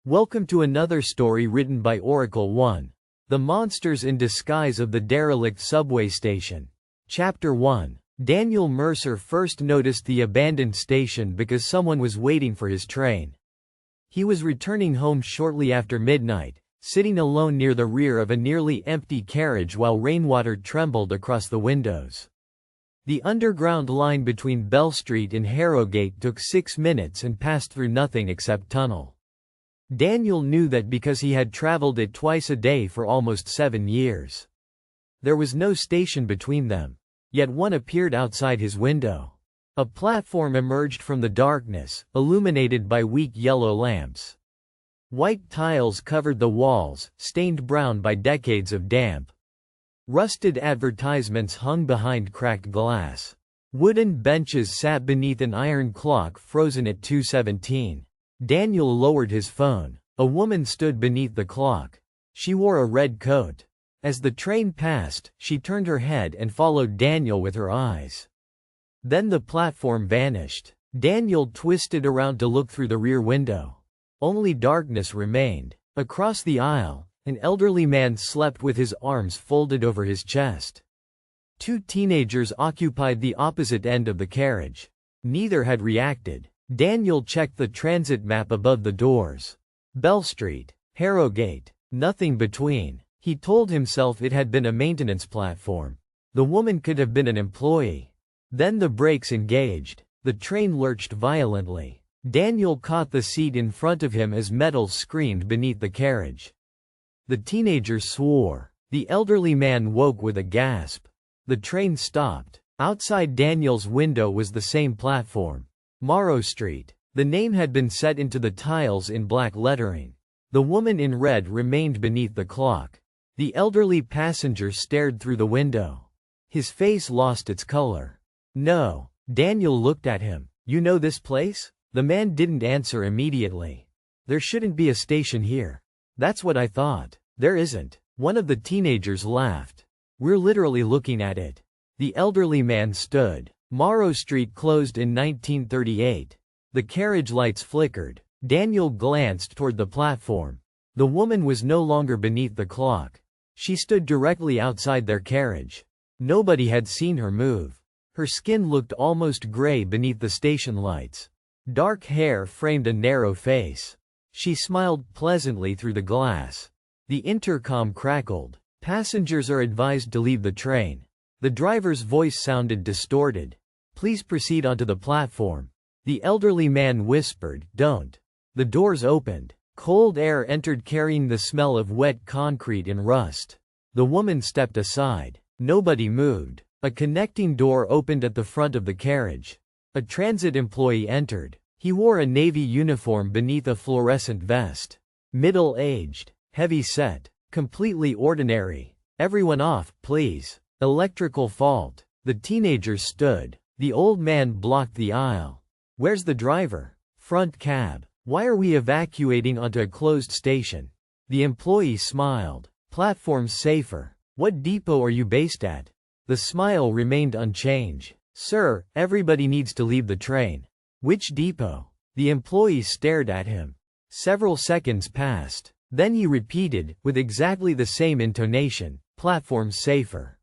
Welcome to another story written by Oracle 1. The Monsters in Disguise of the Derelict Subway Station. Chapter 1. Daniel Mercer first noticed the abandoned station because someone was waiting for his train. He was returning home shortly after midnight, sitting alone near the rear of a nearly empty carriage while rainwater trembled across the windows. The underground line between Bell Street and Harrogate took 6 minutes and passed through nothing except tunnel. Daniel knew that because he had traveled it twice a day for almost 7 years. There was no station between them. Yet one appeared outside his window. A platform emerged from the darkness, illuminated by weak yellow lamps. White tiles covered the walls, stained brown by decades of damp. Rusted advertisements hung behind cracked glass. Wooden benches sat beneath an iron clock frozen at 2:17. Daniel lowered his phone. A woman stood beneath the clock. She wore a red coat. As the train passed, she turned her head and followed Daniel with her eyes. Then the platform vanished. Daniel twisted around to look through the rear window. Only darkness remained. Across the aisle, an elderly man slept with his arms folded over his chest. 2 teenagers occupied the opposite end of the carriage. Neither had reacted. Daniel checked the transit map above the doors. Bell Street, Harrogate, nothing between. He told himself it had been a maintenance platform. The woman could have been an employee. Then the brakes engaged. The train lurched violently. Daniel caught the seat in front of him as metal screamed beneath the carriage. The teenagers swore. The elderly man woke with a gasp. The train stopped. Outside Daniel's window was the same platform. Morrow Street. The name had been set into the tiles in black lettering. The woman in red remained beneath the clock. The elderly passenger stared through the window. His face lost its color. No. Daniel looked at him. You know this place? The man didn't answer immediately. There shouldn't be a station here. That's what I thought. There isn't. One of the teenagers laughed. We're literally looking at it. The elderly man stood. Morrow Street closed in 1938. The carriage lights flickered. Daniel glanced toward the platform. The woman was no longer beneath the clock. She stood directly outside their carriage. Nobody had seen her move. Her skin looked almost gray beneath the station lights. Dark hair framed a narrow face. She smiled pleasantly through the glass. The intercom crackled. Passengers are advised to leave the train. The driver's voice sounded distorted. Please proceed onto the platform. The elderly man whispered, Don't. The doors opened. Cold air entered carrying the smell of wet concrete and rust. The woman stepped aside. Nobody moved. A connecting door opened at the front of the carriage. A transit employee entered. He wore a navy uniform beneath a fluorescent vest. Middle-aged, heavy-set, completely ordinary. Everyone off, please. Electrical fault. The teenagers stood. The old man blocked the aisle. Where's the driver? Front cab. Why are we evacuating onto a closed station? The employee smiled. Platform's safer. What depot are you based at? The smile remained unchanged. Sir, everybody needs to leave the train. Which depot? The employee stared at him. Several seconds passed. Then he repeated, with exactly the same intonation, Platform's safer.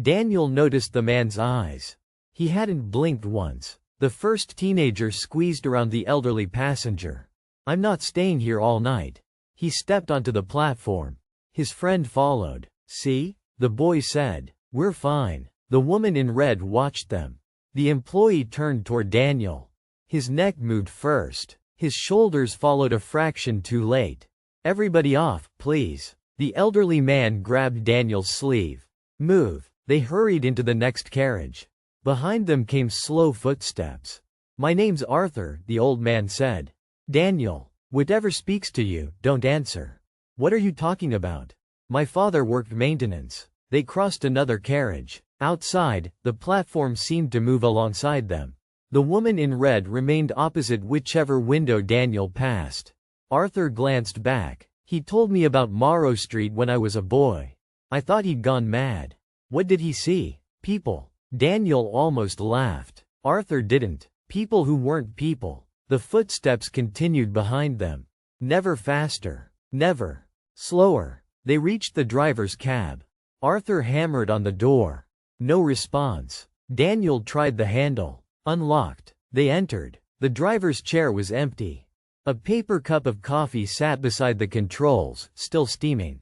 Daniel noticed the man's eyes. He hadn't blinked once. The first teenager squeezed around the elderly passenger. I'm not staying here all night. He stepped onto the platform. His friend followed. See? The boy said. We're fine. The woman in red watched them. The employee turned toward Daniel. His neck moved first. His shoulders followed a fraction too late. Everybody off, please. The elderly man grabbed Daniel's sleeve. Move. They hurried into the next carriage. Behind them came slow footsteps. My name's Arthur, the old man said. Daniel. Whatever speaks to you, don't answer. What are you talking about? My father worked maintenance. They crossed another carriage. Outside, the platform seemed to move alongside them. The woman in red remained opposite whichever window Daniel passed. Arthur glanced back. He told me about Morrow Street when I was a boy. I thought he'd gone mad. What did he see? People. Daniel almost laughed. Arthur didn't. People who weren't people. The footsteps continued behind them. Never faster. Never. Slower. They reached the driver's cab. Arthur hammered on the door. No response. Daniel tried the handle. Unlocked. They entered. The driver's chair was empty. A paper cup of coffee sat beside the controls, still steaming.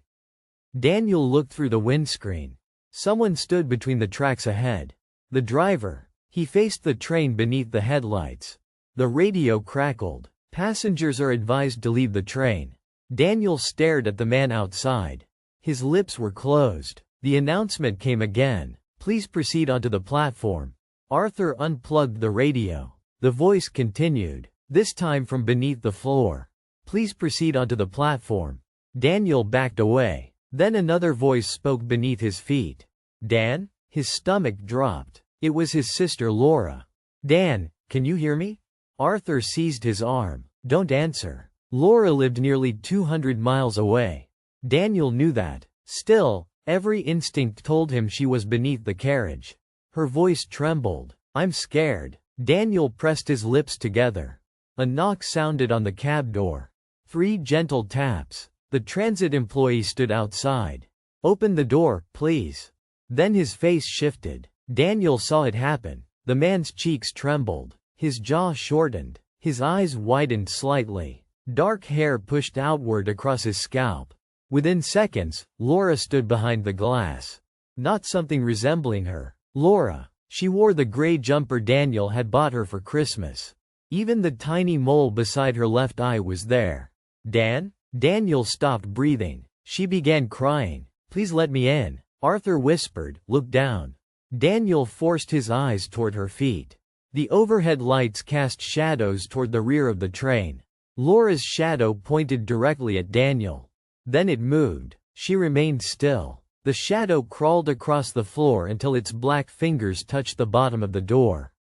Daniel looked through the windscreen. Someone stood between the tracks ahead. The driver. He faced the train beneath the headlights. The radio crackled. Passengers are advised to leave the train. Daniel stared at the man outside. His lips were closed. The announcement came again. Please proceed onto the platform. Arthur unplugged the radio. The voice continued, this time from beneath the floor. Please proceed onto the platform. Daniel backed away. Then another voice spoke beneath his feet. Dan? His stomach dropped. It was his sister Laura. Dan, can you hear me? Arthur seized his arm. Don't answer. Laura lived nearly 200 miles away. Daniel knew that. Still, every instinct told him she was beneath the carriage. Her voice trembled. I'm scared. Daniel pressed his lips together. A knock sounded on the cab door. 3 gentle taps. The transit employee stood outside. Open the door, please. Then his face shifted. Daniel saw it happen. The man's cheeks trembled. His jaw shortened. His eyes widened slightly. Dark hair pushed outward across his scalp. Within seconds, Laura stood behind the glass. Not something resembling her. Laura. She wore the gray jumper Daniel had bought her for Christmas. Even the tiny mole beside her left eye was there. Dan? Daniel stopped breathing. She began crying. Please let me in. Arthur whispered, look down. Daniel forced his eyes toward her feet. The overhead lights cast shadows toward the rear of the train. Laura's shadow pointed directly at Daniel. Then it moved. She remained still. The shadow crawled across the floor until its black fingers touched the bottom of the door.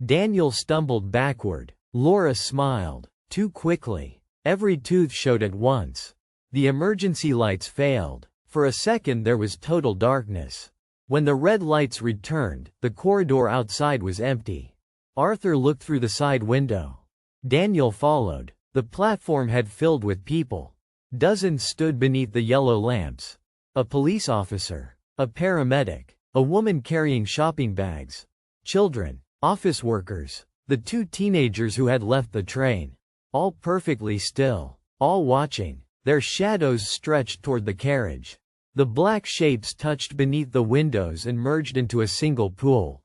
Daniel stumbled backward. Laura smiled. Too quickly. Every tooth showed at once. The emergency lights failed. For a second there was total darkness. When the red lights returned, the corridor outside was empty. Arthur looked through the side window. Daniel followed. The platform had filled with people. Dozens stood beneath the yellow lamps. A police officer. A paramedic. A woman carrying shopping bags. Children. Office workers. The 2 teenagers who had left the train. All perfectly still. All watching. Their shadows stretched toward the carriage. The black shapes touched beneath the windows and merged into a single pool.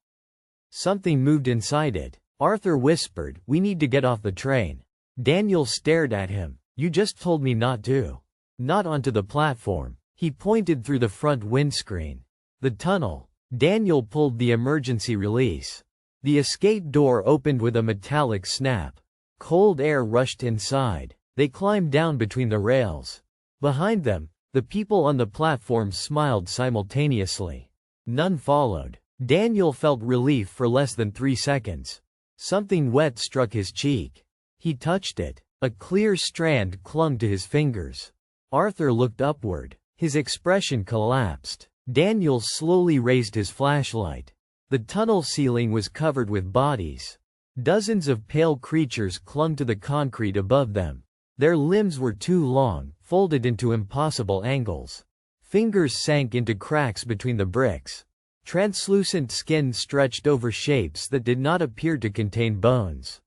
Something moved inside it. Arthur whispered, we need to get off the train. Daniel stared at him. You just told me not to. Not onto the platform. He pointed through the front windscreen. The tunnel. Daniel pulled the emergency release. The escape door opened with a metallic snap. Cold air rushed inside. They climbed down between the rails. Behind them, the people on the platform smiled simultaneously. None followed. Daniel felt relief for less than 3 seconds. Something wet struck his cheek. He touched it. A clear strand clung to his fingers. Arthur looked upward. His expression collapsed. Daniel slowly raised his flashlight. The tunnel ceiling was covered with bodies. Dozens of pale creatures clung to the concrete above them. Their limbs were too long, folded into impossible angles. Fingers sank into cracks between the bricks. Translucent skin stretched over shapes that did not appear to contain bones.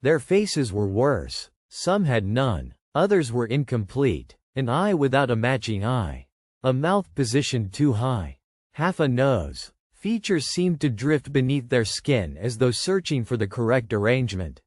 Their faces were worse. Some had none. Others were incomplete. An eye without a matching eye. A mouth positioned too high. Half a nose. Features seemed to drift beneath their skin as though searching for the correct arrangement.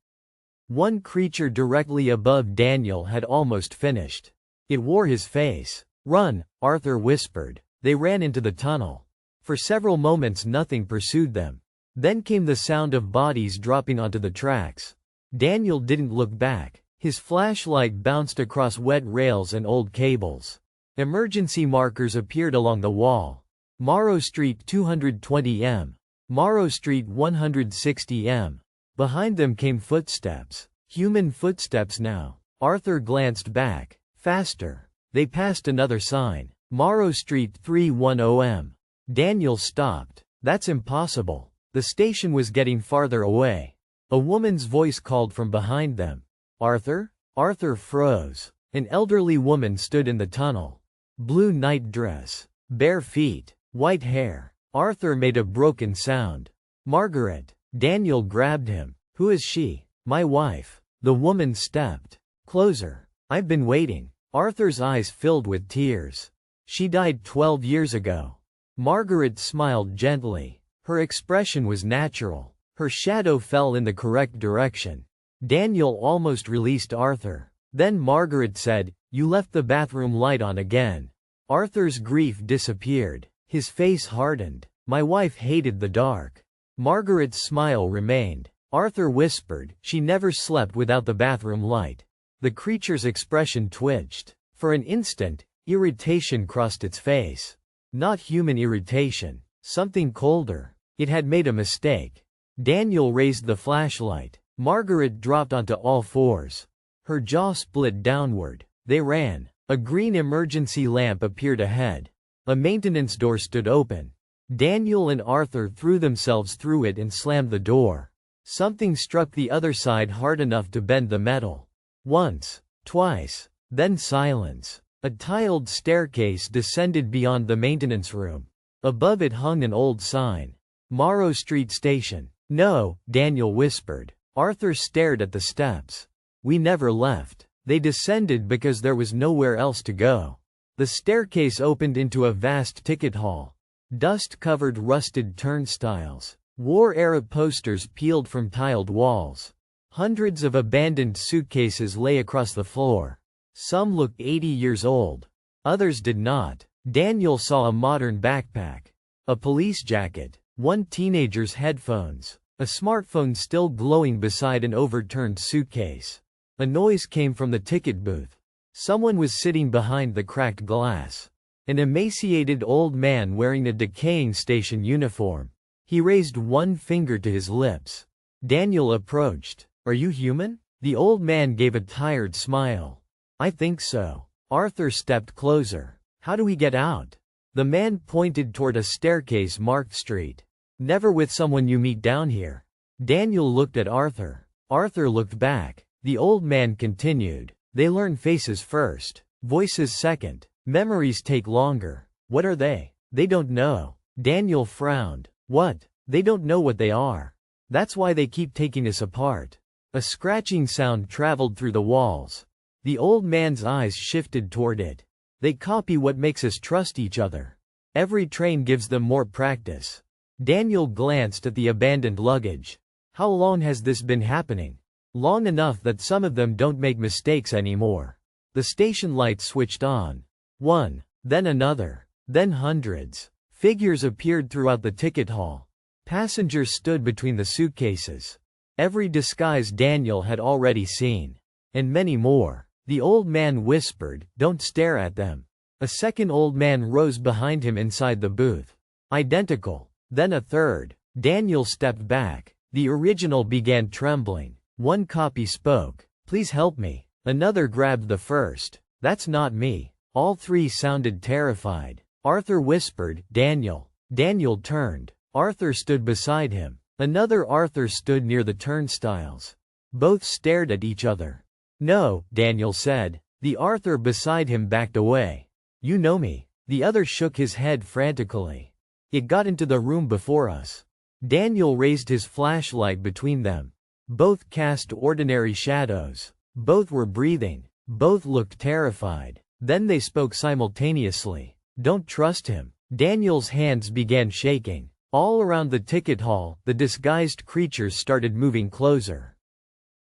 One creature directly above Daniel had almost finished. It wore his face. Run, Arthur whispered. They ran into the tunnel. For several moments nothing pursued them. Then came the sound of bodies dropping onto the tracks. Daniel didn't look back. His flashlight bounced across wet rails and old cables. Emergency markers appeared along the wall. Morrow Street 220 m. Morrow Street 160 m. Behind them came footsteps. Human footsteps now. Arthur glanced back. Faster. They passed another sign. Morrow Street 310 m. Daniel stopped. That's impossible. The station was getting farther away. A woman's voice called from behind them. Arthur? Arthur froze. An elderly woman stood in the tunnel. Blue night dress. Bare feet. White hair. Arthur made a broken sound. Margaret. Daniel grabbed him. Who is she? My wife. The woman stepped closer. I've been waiting. Arthur's eyes filled with tears. She died 12 years ago. Margaret smiled gently. Her expression was natural. Her shadow fell in the correct direction. Daniel almost released Arthur. Then Margaret said, "You left the bathroom light on again." Arthur's grief disappeared. His face hardened. My wife hated the dark. Margaret's smile remained. Arthur whispered, "She never slept without the bathroom light." The creature's expression twitched. For an instant, irritation crossed its face. Not human irritation. Something colder. It had made a mistake. Daniel raised the flashlight. Margaret dropped onto all fours. Her jaw split downward. They ran. A green emergency lamp appeared ahead. A maintenance door stood open. Daniel and Arthur threw themselves through it and slammed the door. Something struck the other side hard enough to bend the metal. Once, twice, then silence. A tiled staircase descended beyond the maintenance room. Above it hung an old sign. Morrow Street Station. No, Daniel whispered. Arthur stared at the steps. We never left. They descended because there was nowhere else to go. The staircase opened into a vast ticket hall. Dust-covered rusted turnstiles. War-era posters peeled from tiled walls. Hundreds of abandoned suitcases lay across the floor. Some looked 80 years old. Others did not. Daniel saw a modern backpack. A police jacket. One teenager's headphones. A smartphone still glowing beside an overturned suitcase. A noise came from the ticket booth. Someone was sitting behind the cracked glass. An emaciated old man wearing a decaying station uniform. He raised one finger to his lips. Daniel approached. Are you human? The old man gave a tired smile. I think so. Arthur stepped closer. How do we get out? The man pointed toward a staircase marked Street. Never with someone you meet down here. Daniel looked at Arthur. Arthur looked back. The old man continued. They learn faces first. Voices second. Memories take longer. What are they? They don't know. Daniel frowned. What? They don't know what they are. That's why they keep taking us apart. A scratching sound traveled through the walls. The old man's eyes shifted toward it. They copy what makes us trust each other. Every train gives them more practice. Daniel glanced at the abandoned luggage. How long has this been happening? Long enough that some of them don't make mistakes anymore. The station lights switched on. One, then another, then hundreds. Figures appeared throughout the ticket hall. Passengers stood between the suitcases. Every disguise Daniel had already seen. And many more. The old man whispered, "Don't stare at them." A second old man rose behind him inside the booth. Identical. Then a third. Daniel stepped back. The original began trembling. One copy spoke. "Please help me." Another grabbed the first. "That's not me." All three sounded terrified. Arthur whispered, "Daniel." Daniel turned. Arthur stood beside him. Another Arthur stood near the turnstiles. Both stared at each other. "No," Daniel said. The Arthur beside him backed away. "You know me." The other shook his head frantically. "It got into the room before us." Daniel raised his flashlight between them. Both cast ordinary shadows. Both were breathing. Both looked terrified. Then they spoke simultaneously. "Don't trust him." Daniel's hands began shaking. All around the ticket hall, the disguised creatures started moving closer.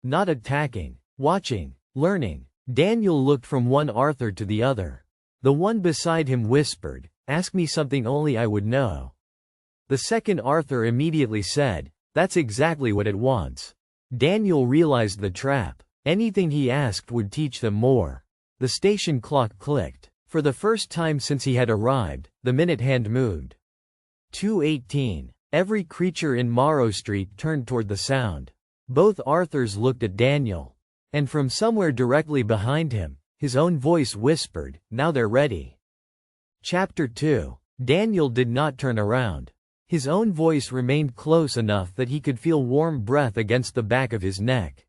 Not attacking. Watching. Learning. Daniel looked from one Arthur to the other. The one beside him whispered, "Ask me something only I would know." The second Arthur immediately said, "That's exactly what it wants." Daniel realized the trap. Anything he asked would teach them more. The station clock clicked. For the first time since he had arrived, the minute hand moved. 2:18. Every creature in Morrow Street turned toward the sound. Both Arthurs looked at Daniel. And from somewhere directly behind him, his own voice whispered, "Now they're ready." Chapter 2. Daniel did not turn around. His own voice remained close enough that he could feel warm breath against the back of his neck.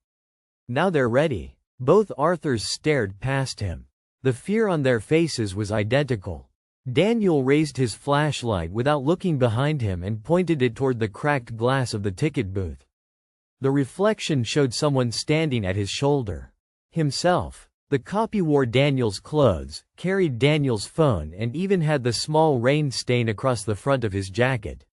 "Now they're ready." Both Arthurs stared past him. The fear on their faces was identical. Daniel raised his flashlight without looking behind him and pointed it toward the cracked glass of the ticket booth. The reflection showed someone standing at his shoulder. Himself. The copy wore Daniel's clothes, carried Daniel's phone, and even had the small rain stain across the front of his jacket.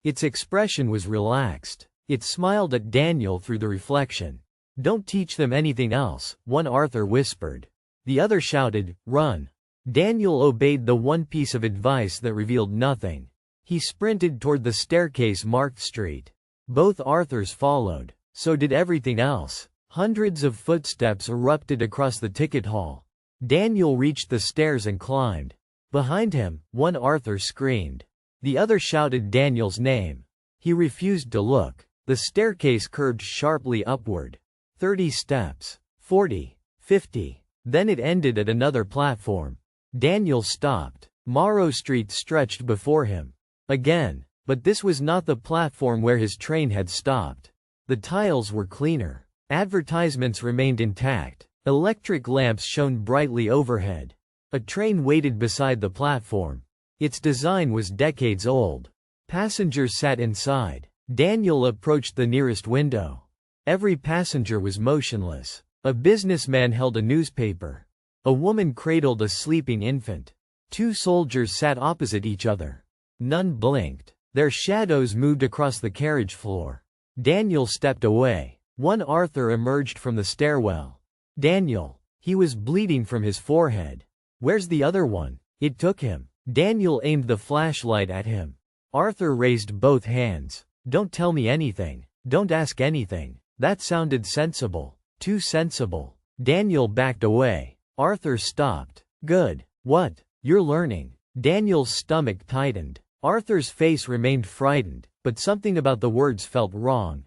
Its expression was relaxed. It smiled at Daniel through the reflection. "Don't teach them anything else," one Arthur whispered. The other shouted, "Run." Daniel obeyed the one piece of advice that revealed nothing. He sprinted toward the staircase marked Street. Both Arthurs followed. So did everything else. Hundreds of footsteps erupted across the ticket hall. Daniel reached the stairs and climbed. Behind him, one Arthur screamed. The other shouted Daniel's name. He refused to look. The staircase curved sharply upward. 30 steps. 40. 50. Then it ended at another platform. Daniel stopped. Morrow Street stretched before him. Again. But this was not the platform where his train had stopped. The tiles were cleaner. Advertisements remained intact. Electric lamps shone brightly overhead. A train waited beside the platform. Its design was decades old. Passengers sat inside. Daniel approached the nearest window. Every passenger was motionless. A businessman held a newspaper. A woman cradled a sleeping infant. Two soldiers sat opposite each other. None blinked. Their shadows moved across the carriage floor. Daniel stepped away. One Arthur emerged from the stairwell. Daniel. He was bleeding from his forehead. Where's the other one? It took him. Daniel aimed the flashlight at him. Arthur raised both hands. Don't tell me anything. Don't ask anything. That sounded sensible. Too sensible. Daniel backed away. Arthur stopped. Good. What? You're learning. Daniel's stomach tightened. Arthur's face remained frightened, but something about the words felt wrong.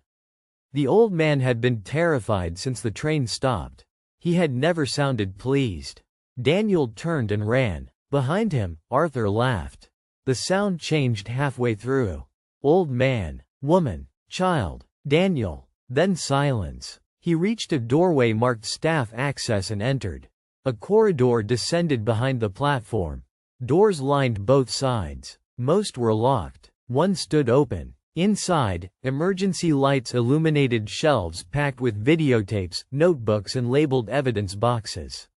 The old man had been terrified since the train stopped. He had never sounded pleased. Daniel turned and ran. Behind him, Arthur laughed. The sound changed halfway through. Old man, woman, child, Daniel. Then silence. He reached a doorway marked staff access and entered. A corridor descended behind the platform. Doors lined both sides. Most were locked. One stood open. Inside, emergency lights illuminated shelves packed with videotapes, notebooks, and labeled evidence boxes.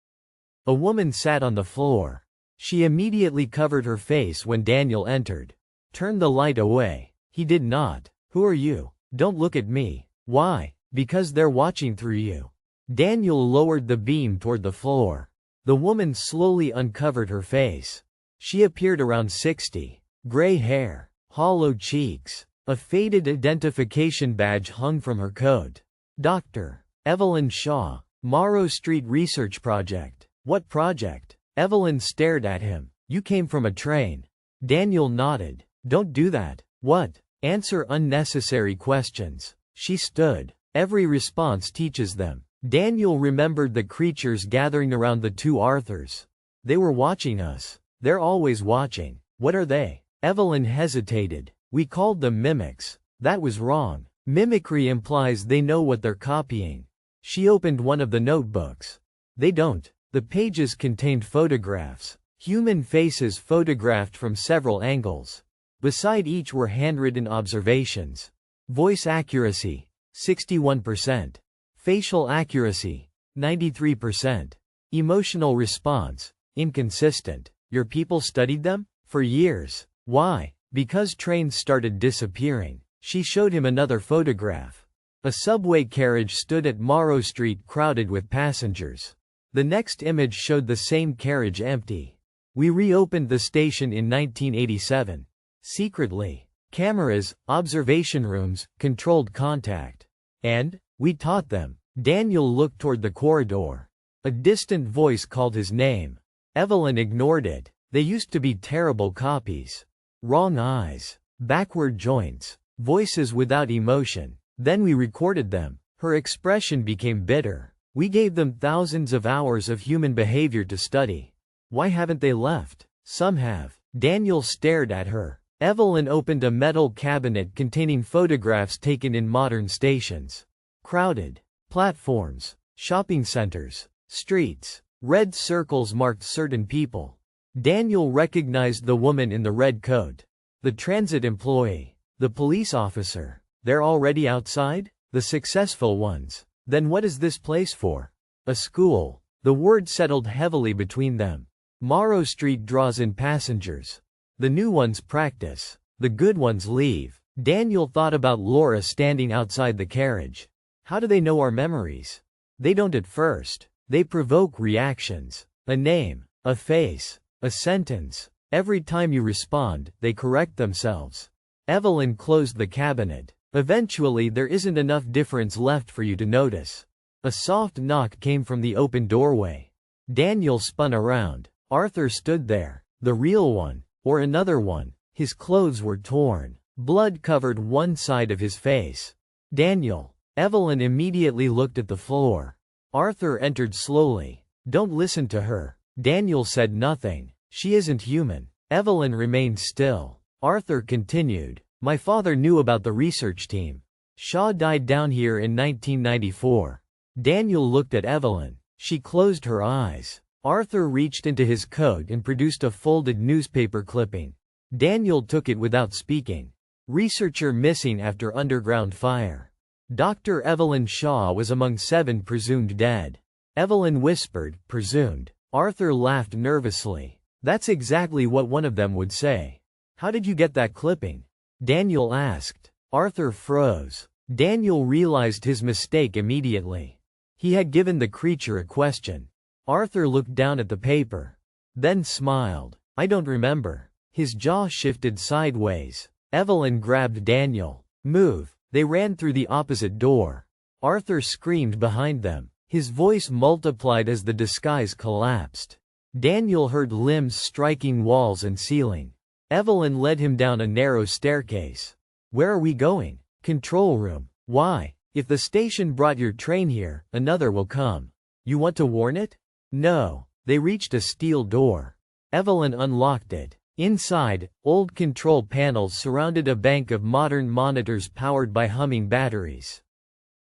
A woman sat on the floor. She immediately covered her face when Daniel entered. Turn the light away. He did not. Who are you? Don't look at me. Why? Because they're watching through you. Daniel lowered the beam toward the floor. The woman slowly uncovered her face. She appeared around 60. Gray hair. Hollow cheeks. A faded identification badge hung from her coat. Dr. Evelyn Shaw. Morrow Street Research Project. What project? Evelyn stared at him. You came from a train. Daniel nodded. Don't do that. What? Answer unnecessary questions. She stood. Every response teaches them. Daniel remembered the creatures gathering around the two Arthurs. They were watching us. They're always watching. What are they? Evelyn hesitated. We called them mimics. That was wrong. Mimicry implies they know what they're copying. She opened one of the notebooks. They don't. The pages contained photographs. Human faces photographed from several angles. Beside each were handwritten observations. Voice accuracy, 61%. Facial accuracy, 93%. Emotional response, inconsistent. Your people studied them? For years. Why? Because trains started disappearing. She showed him another photograph. A subway carriage stood at Morrow Street crowded with passengers. The next image showed the same carriage empty. We reopened the station in 1987. Secretly. Cameras, observation rooms, controlled contact. And? We taught them. Daniel looked toward the corridor. A distant voice called his name. Evelyn ignored it. They used to be terrible copies. Wrong eyes. Backward joints. Voices without emotion. Then we recorded them. Her expression became bitter. We gave them thousands of hours of human behavior to study. Why haven't they left? Some have. Daniel stared at her. Evelyn opened a metal cabinet containing photographs taken in modern stations. Crowded. Platforms. shopping centers, streets. Red circles marked certain people. Daniel recognized the woman in the red coat. The transit employee. The police officer. They're already outside? The successful ones. Then what is this place for? A school. The word settled heavily between them. Morrow Street draws in passengers. The new ones practice. The good ones leave. Daniel thought about Laura standing outside the carriage. How do they know our memories? They don't at first. They provoke reactions. A name, a face, a sentence. Every time you respond, they correct themselves. Evelyn closed the cabinet. Eventually there isn't enough difference left for you to notice. A soft knock came from the open doorway. Daniel spun around. Arthur stood there. The real one, or another one. His clothes were torn. Blood covered one side of his face. Daniel. Evelyn immediately looked at the floor. Arthur entered slowly. Don't listen to her. Daniel said nothing. She isn't human. Evelyn remained still. Arthur continued. My father knew about the research team. Shaw died down here in 1994. Daniel looked at Evelyn. She closed her eyes. Arthur reached into his coat and produced a folded newspaper clipping. Daniel took it without speaking. Researcher missing after underground fire. Dr. Evelyn Shaw was among 7 presumed dead. Evelyn whispered, presumed. Arthur laughed nervously. That's exactly what one of them would say. How did you get that clipping? Daniel asked. Arthur froze. Daniel realized his mistake immediately. He had given the creature a question. Arthur looked down at the paper. Then smiled. I don't remember. His jaw shifted sideways. Evelyn grabbed Daniel. Move. They ran through the opposite door. Arthur screamed behind them. His voice multiplied as the disguise collapsed. Daniel heard limbs striking walls and ceiling. Evelyn led him down a narrow staircase. Where are we going? Control room. Why? If the station brought your train here, another will come. You want to warn it? No. They reached a steel door. Evelyn unlocked it. Inside, old control panels surrounded a bank of modern monitors powered by humming batteries.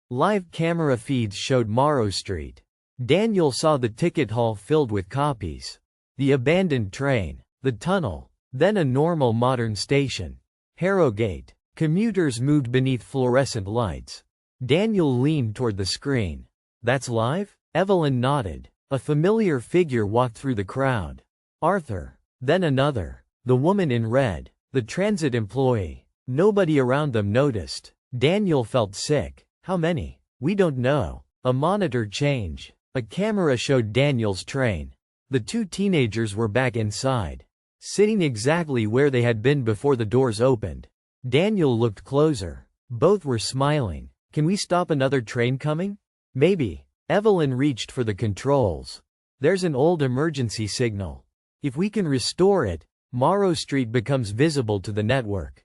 Live camera feeds showed Morrow Street. Daniel saw the ticket hall filled with copies. The abandoned train. The tunnel. Then a normal modern station. Harrogate. Commuters moved beneath fluorescent lights. Daniel leaned toward the screen. That's live? Evelyn nodded. A familiar figure walked through the crowd. Arthur. Then another. The woman in red. The transit employee. Nobody around them noticed. Daniel felt sick. How many? We don't know. A monitor change. A camera showed Daniel's train. The 2 teenagers were back inside. Sitting exactly where they had been before the doors opened. Daniel looked closer. Both were smiling. Can we stop another train coming? Maybe. Evelyn reached for the controls. There's an old emergency signal. If we can restore it, Morrow Street becomes visible to the network.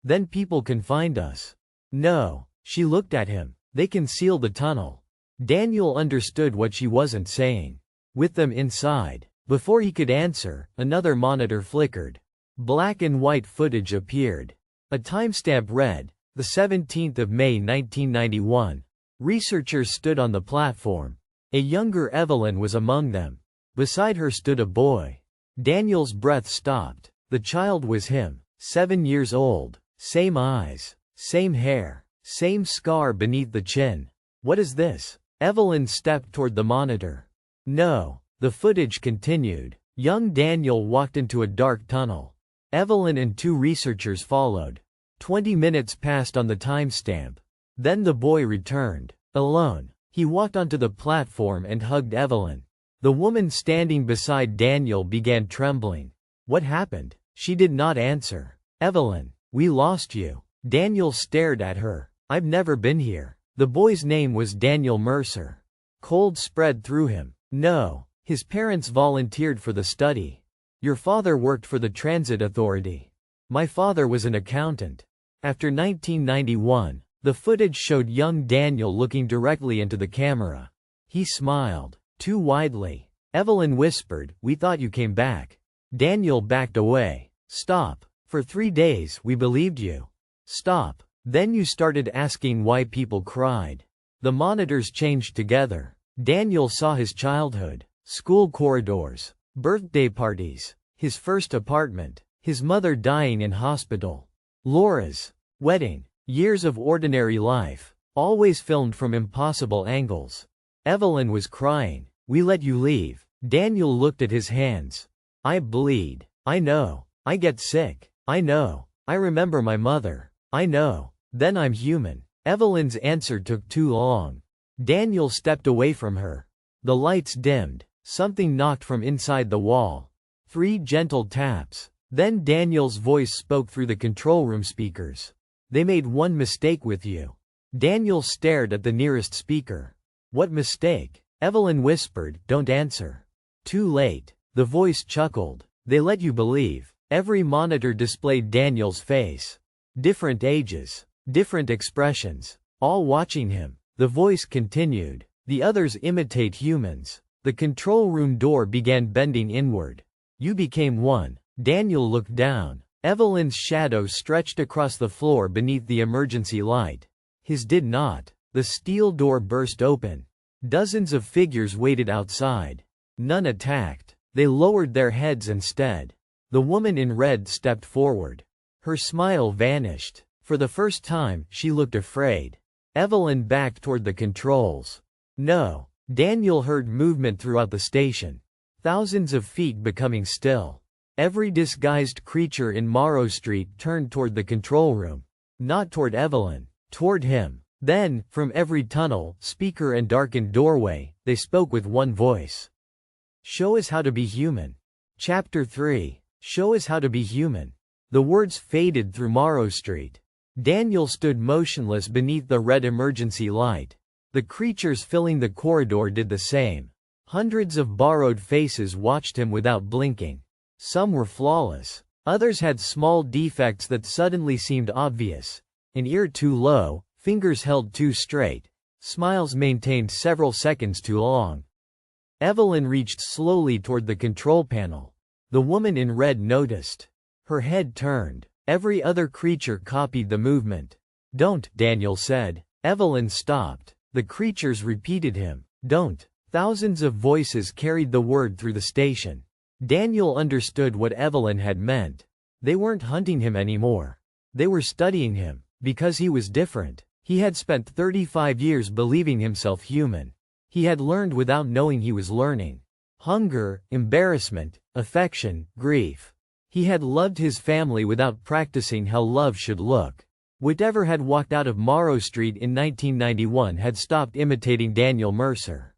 Then people can find us. No. She looked at him. They can seal the tunnel. Daniel understood what she wasn't saying. With them inside. Before he could answer, another monitor flickered. Black and white footage appeared. A timestamp read, the 17th of May 1991. Researchers stood on the platform. A younger Evelyn was among them. Beside her stood a boy. Daniel's breath stopped. The child was him. 7 years old. Same eyes. Same hair. Same scar beneath the chin. What is this? Evelyn stepped toward the monitor. No. The footage continued. Young Daniel walked into a dark tunnel. Evelyn and 2 researchers followed. 20 minutes passed on the timestamp. Then the boy returned. Alone. He walked onto the platform and hugged Evelyn. The woman standing beside Daniel began trembling. What happened? She did not answer. Evelyn, we lost you. Daniel stared at her. I've never been here. The boy's name was Daniel Mercer. Cold spread through him. No. His parents volunteered for the study. Your father worked for the transit authority. My father was an accountant. After 1991, the footage showed young Daniel looking directly into the camera. He smiled. Too widely. Evelyn whispered, we thought you came back. Daniel backed away. Stop. For 3 days, we believed you. Stop. Then you started asking why people cried. The monitors changed together. Daniel saw his childhood, school corridors, birthday parties, his first apartment, his mother dying in hospital, Laura's wedding, years of ordinary life, always filmed from impossible angles. Evelyn was crying. "We let you leave." Daniel looked at his hands. "I bleed. I know. I get sick. I know. I remember my mother. I know. Then I'm human." Evelyn's answer took too long. Daniel stepped away from her. The lights dimmed. Something knocked from inside the wall. 3 gentle taps. Then Daniel's voice spoke through the control room speakers. "They made one mistake with you." Daniel stared at the nearest speaker. "What mistake?" Evelyn whispered, "Don't answer." "Too late." The voice chuckled. "They let you believe." Every monitor displayed Daniel's face. Different ages, different expressions, all watching him. The voice continued. "The others imitate humans." The control room door began bending inward. "You became one." Daniel looked down. Evelyn's shadow stretched across the floor beneath the emergency light. His did not. The steel door burst open. Dozens of figures waited outside. None attacked. They lowered their heads instead. The woman in red stepped forward. Her smile vanished. For the first time, she looked afraid. Evelyn backed toward the controls. "No." Daniel heard movement throughout the station. Thousands of feet becoming still. Every disguised creature in Morrow Street turned toward the control room. Not toward Evelyn. Toward him. Then, from every tunnel, speaker and darkened doorway, they spoke with one voice. "Show us how to be human." Chapter 3. Show us how to be human. The words faded through Morrow Street. Daniel stood motionless beneath the red emergency light. The creatures filling the corridor did the same. Hundreds of borrowed faces watched him without blinking. Some were flawless. Others had small defects that suddenly seemed obvious. An ear too low, fingers held too straight, smiles maintained several seconds too long. Evelyn reached slowly toward the control panel. The woman in red noticed. Her head turned. Every other creature copied the movement. "Don't," Daniel said. Evelyn stopped. The creatures repeated him. "Don't." Thousands of voices carried the word through the station. Daniel understood what Evelyn had meant. They weren't hunting him anymore. They were studying him. Because he was different. He had spent 35 years believing himself human. He had learned without knowing he was learning. Hunger, embarrassment, affection, grief. He had loved his family without practicing how love should look. Whatever had walked out of Morrow Street in 1991 had stopped imitating Daniel Mercer.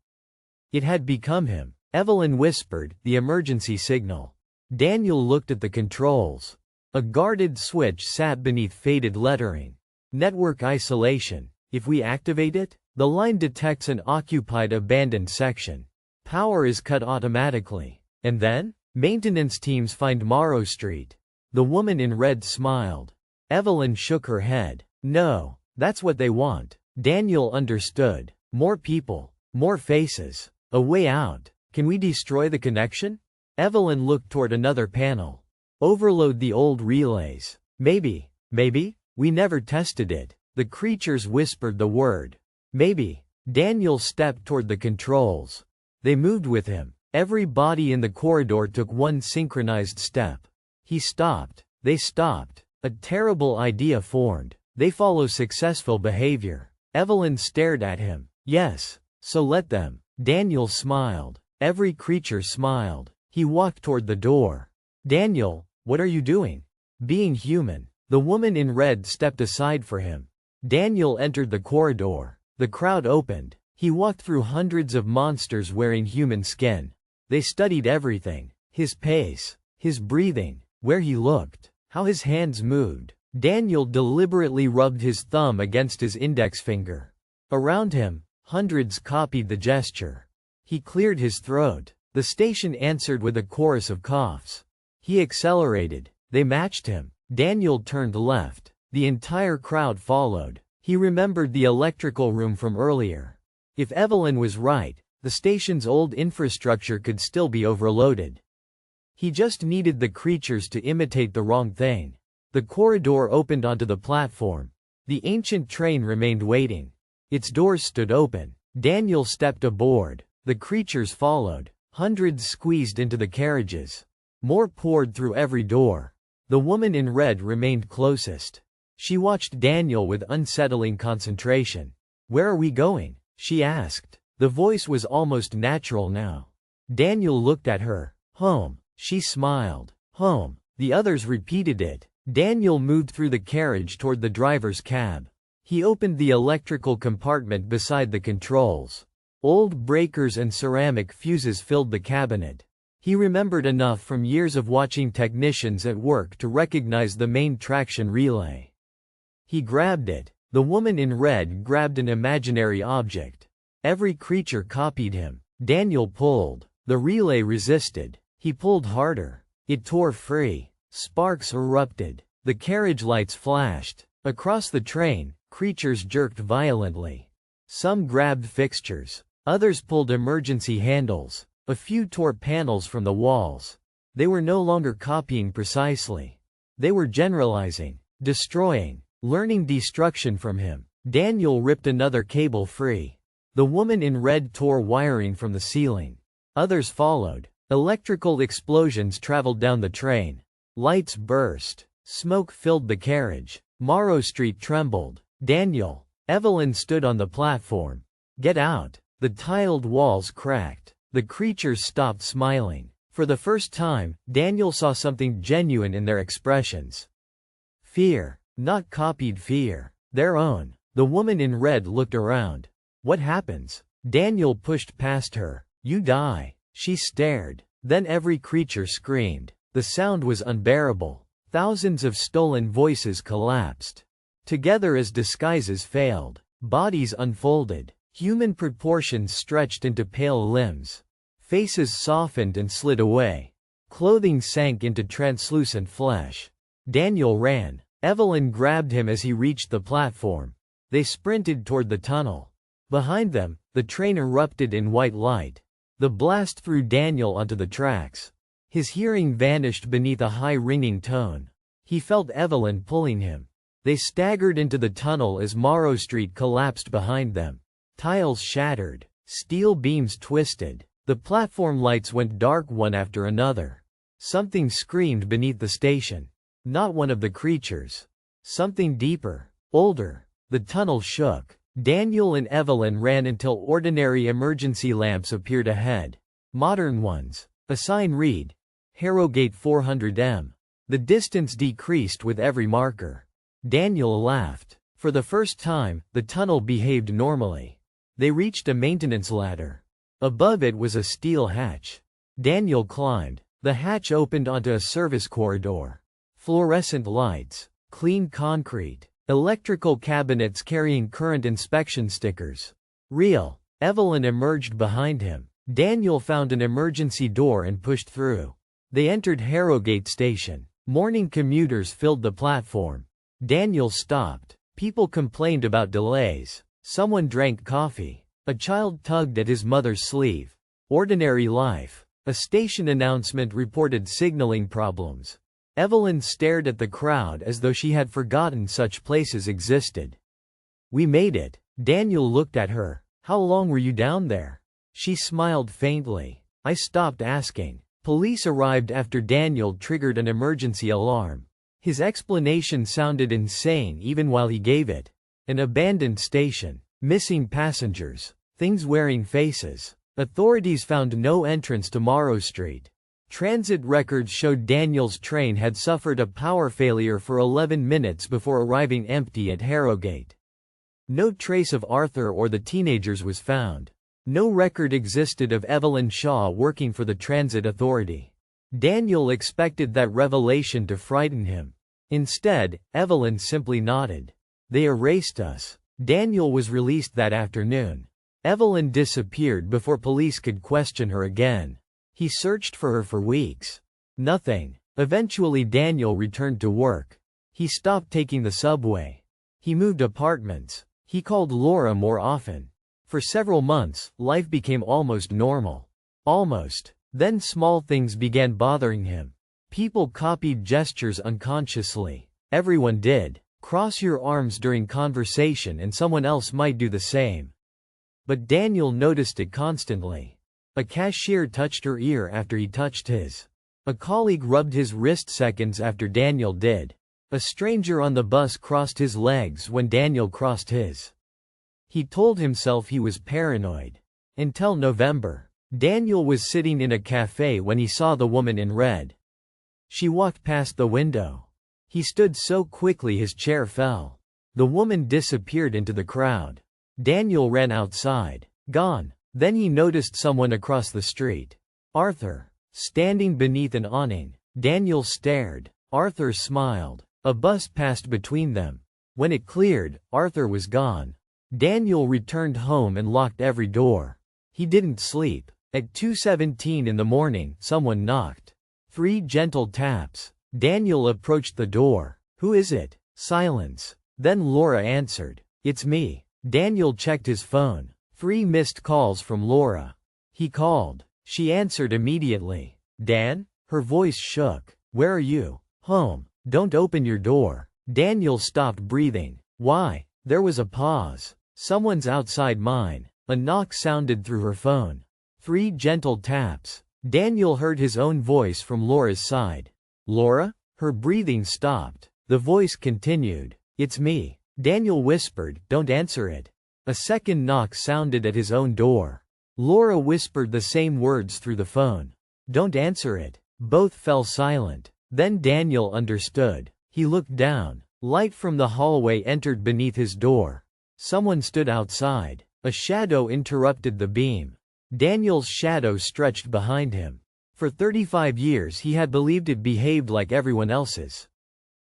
It had become him. Evelyn whispered, "The emergency signal." Daniel looked at the controls. A guarded switch sat beneath faded lettering. "Network isolation. If we activate it, the line detects an occupied abandoned section. Power is cut automatically. And then? Maintenance teams find Morrow Street." The woman in red smiled. Evelyn shook her head. "No, that's what they want." Daniel understood. More people. More faces. A way out. "Can we destroy the connection?" Evelyn looked toward another panel. "Overload the old relays." "Maybe. Maybe? We never tested it." The creatures whispered the word. "Maybe." Daniel stepped toward the controls. They moved with him. Every body in the corridor took one synchronized step. He stopped. They stopped. A terrible idea formed. They follow successful behavior. Evelyn stared at him. "Yes. So let them." Daniel smiled. Every creature smiled. He walked toward the door. "Daniel, what are you doing?" "Being human." The woman in red stepped aside for him. Daniel entered the corridor. The crowd opened. He walked through hundreds of monsters wearing human skin. They studied everything. His pace. His breathing. Where he looked. How his hands moved. Daniel deliberately rubbed his thumb against his index finger. Around him, hundreds copied the gesture. He cleared his throat. The station answered with a chorus of coughs. He accelerated. They matched him. Daniel turned left. The entire crowd followed. He remembered the electrical room from earlier. If Evelyn was right, the station's old infrastructure could still be overloaded. He just needed the creatures to imitate the wrong thing. The corridor opened onto the platform. The ancient train remained waiting. Its doors stood open. Daniel stepped aboard. The creatures followed. Hundreds squeezed into the carriages. More poured through every door. The woman in red remained closest. She watched Daniel with unsettling concentration. "Where are we going?" she asked. The voice was almost natural now. Daniel looked at her. "Home." She smiled. "Home." The others repeated it. Daniel moved through the carriage toward the driver's cab. He opened the electrical compartment beside the controls. Old breakers and ceramic fuses filled the cabinet. He remembered enough from years of watching technicians at work to recognize the main traction relay. He grabbed it. The woman in red grabbed an imaginary object. Every creature copied him. Daniel pulled. The relay resisted. He pulled harder. It tore free. Sparks erupted. The carriage lights flashed. Across the train, creatures jerked violently. Some grabbed fixtures. Others pulled emergency handles. A few tore panels from the walls. They were no longer copying precisely. They were generalizing, destroying, learning destruction from him. Daniel ripped another cable free. The woman in red tore wiring from the ceiling. Others followed. Electrical explosions traveled down the train. Lights burst. Smoke filled the carriage. Morrow Street trembled. Daniel. Evelyn stood on the platform. "Get out." The tiled walls cracked. The creatures stopped smiling. For the first time, Daniel saw something genuine in their expressions. Fear. Not copied fear. Their own. The woman in red looked around. "What happens?" Daniel pushed past her. "You die." She stared. Then every creature screamed. The sound was unbearable. Thousands of stolen voices collapsed. Together as disguises failed. Bodies unfolded. Human proportions stretched into pale limbs. Faces softened and slid away. Clothing sank into translucent flesh. Daniel ran. Evelyn grabbed him as he reached the platform. They sprinted toward the tunnel. Behind them, the train erupted in white light. The blast threw Daniel onto the tracks. His hearing vanished beneath a high ringing tone. He felt Evelyn pulling him. They staggered into the tunnel as Morrow Street collapsed behind them. Tiles shattered. Steel beams twisted. The platform lights went dark one after another. Something screamed beneath the station. Not one of the creatures. Something deeper. Older. The tunnel shook. Daniel and Evelyn ran until ordinary emergency lamps appeared ahead. Modern ones. A sign read, "Harrogate 400m. The distance decreased with every marker. Daniel laughed. For the first time, the tunnel behaved normally. They reached a maintenance ladder. Above it was a steel hatch. Daniel climbed. The hatch opened onto a service corridor. Fluorescent lights. Clean concrete. Electrical cabinets carrying current inspection stickers. Real. Evelyn emerged behind him. Daniel found an emergency door and pushed through. They entered Harrogate Station. Morning commuters filled the platform. Daniel stopped. People complained about delays. Someone drank coffee. A child tugged at his mother's sleeve. Ordinary life. A station announcement reported signaling problems. Evelyn stared at the crowd as though she had forgotten such places existed. "We made it." Daniel looked at her. "How long were you down there?" She smiled faintly. "I stopped asking." Police arrived after Daniel triggered an emergency alarm. His explanation sounded insane even while he gave it. An abandoned station. Missing passengers. Things wearing faces. Authorities found no entrance to Morrow Street. Transit records showed Daniel's train had suffered a power failure for 11 minutes before arriving empty at Harrogate. No trace of Arthur or the teenagers was found. No record existed of Evelyn Shaw working for the transit authority. Daniel expected that revelation to frighten him. Instead, Evelyn simply nodded. "They erased us." Daniel was released that afternoon. Evelyn disappeared before police could question her again. He searched for her for weeks. Nothing. Eventually Daniel returned to work. He stopped taking the subway. He moved apartments. He called Laura more often. For several months, life became almost normal. Almost. Then small things began bothering him. People copied gestures unconsciously. Everyone did. Cross your arms during conversation and someone else might do the same. But Daniel noticed it constantly. A cashier touched her ear after he touched his. A colleague rubbed his wrist seconds after Daniel did. A stranger on the bus crossed his legs when Daniel crossed his. He told himself he was paranoid. Until November. Daniel was sitting in a cafe when he saw the woman in red. She walked past the window. He stood so quickly his chair fell. The woman disappeared into the crowd. Daniel ran outside. Gone. Then he noticed someone across the street. Arthur. Standing beneath an awning. Daniel stared. Arthur smiled. A bus passed between them. When it cleared, Arthur was gone. Daniel returned home and locked every door. He didn't sleep. At 2:17 in the morning, someone knocked. 3 gentle taps. Daniel approached the door. Who is it? Silence. Then Laura answered. It's me. Daniel checked his phone. 3 missed calls from Laura. He called. She answered immediately. Dan? Her voice shook. Where are you? Home. Don't open your door. Daniel stopped breathing. Why? There was a pause. Someone's outside mine. A knock sounded through her phone. 3 gentle taps. Daniel heard his own voice from Laura's side. Laura? Her breathing stopped. The voice continued. It's me. Daniel whispered, don't answer it. A second knock sounded at his own door. Laura whispered the same words through the phone. Don't answer it. Both fell silent. Then Daniel understood. He looked down. Light from the hallway entered beneath his door. Someone stood outside. A shadow interrupted the beam. Daniel's shadow stretched behind him. For 35 years he had believed it behaved like everyone else's.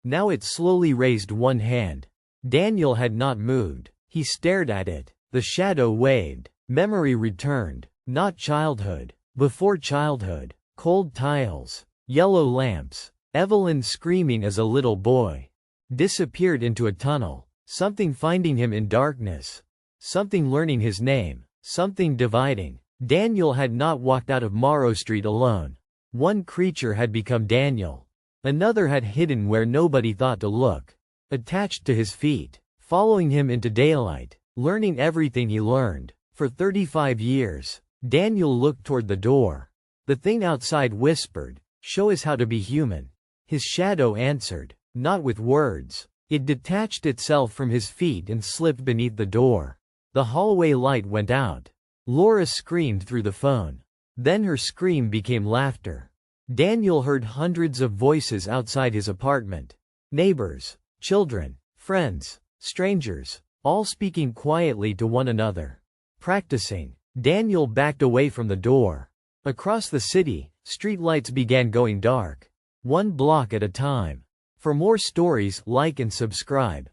Now it slowly raised one hand. Daniel had not moved. He stared at it. The shadow waved. Memory returned. Not childhood. Before childhood. Cold tiles. Yellow lamps. Evelyn screaming as a little boy. Disappeared into a tunnel. Something finding him in darkness. Something learning his name. Something dividing. Daniel had not walked out of Morrow Street alone. One creature had become Daniel. Another had hidden where nobody thought to look. Attached to his feet. Following him into daylight. Learning everything he learned. For 35 years. Daniel looked toward the door. The thing outside whispered, show us how to be human. His shadow answered, not with words. It detached itself from his feet and slipped beneath the door. The hallway light went out. Laura screamed through the phone. Then her scream became laughter. Daniel heard hundreds of voices outside his apartment. Neighbors, children, friends, strangers, all speaking quietly to one another. Practicing. Daniel backed away from the door. Across the city, streetlights began going dark. 1 block at a time. For more stories, like and subscribe.